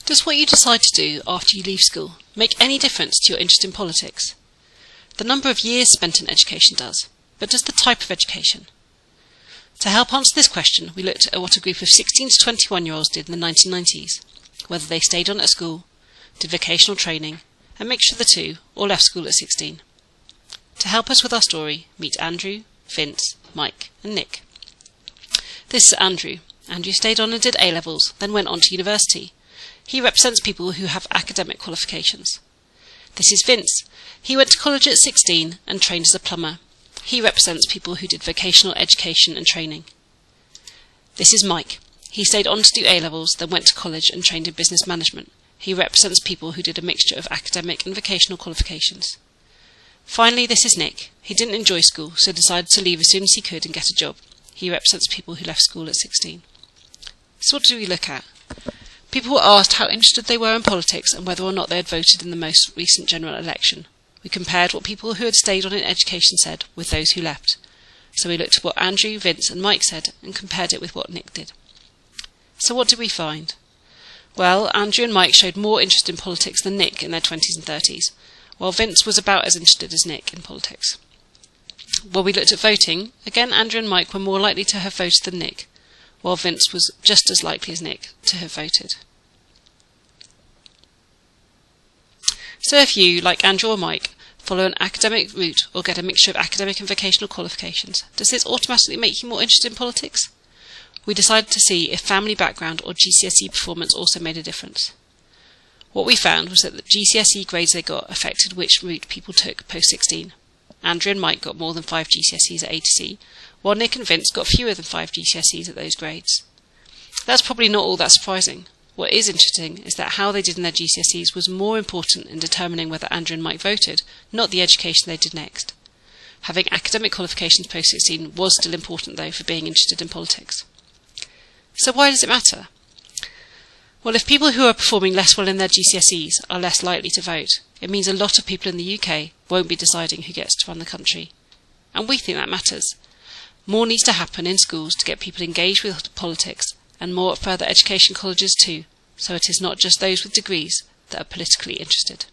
Does what you decide to do after you leave school make any difference to your interest in politics? The number of years spent in education does, but does the type of education? To help answer this question, we looked at what a group of 16 to 21-year-olds did in the 1990s, whether they stayed on at school, did vocational training, a mixture of the two, or left school at 16. To help us with our story, meet Andrew, Vince, Mike and Nick. This is Andrew. Andrew stayed on and did A-levels, then went on to university. He represents people who have academic qualifications. This is Vince. He went to college at 16 and trained as a plumber. He represents people who did vocational education and training. This is Mike. He stayed on to do A-levels, then went to college and trained in business management. He represents people who did a mixture of academic and vocational qualifications. Finally, this is Nick. He didn't enjoy school, so decided to leave as soon as he could and get a job. He represents people who left school at 16. So what do we look at? People were asked how interested they were in politics and whether or not they had voted in the most recent general election. We compared what people who had stayed on in education said with those who left. So we looked at what Andrew, Vince and Mike said and compared it with what Nick did. So what did we find? Well, Andrew and Mike showed more interest in politics than Nick in their 20s and 30s, while Vince was about as interested as Nick in politics. When we looked at voting, again Andrew and Mike were more likely to have voted than Nick, while Vince was just as likely as Nick to have voted. So if you, like Andrew or Mike, follow an academic route or get a mixture of academic and vocational qualifications, does this automatically make you more interested in politics? We decided to see if family background or GCSE performance also made a difference. What we found was that the GCSE grades they got affected which route people took post-16. Andrew and Mike got more than 5 GCSEs at A to C, while Nick and Vince got fewer than 5 GCSEs at those grades. That's probably not all that surprising. What is interesting is that how they did in their GCSEs was more important in determining whether Andrew and Mike voted, not the education they did next. Having academic qualifications post-16 was still important though for being interested in politics. So why does it matter? Well, if people who are performing less well in their GCSEs are less likely to vote, it means a lot of people in the UK won't be deciding who gets to run the country. And we think that matters. More needs to happen in schools to get people engaged with politics, and more at further education colleges too, so it is not just those with degrees that are politically interested.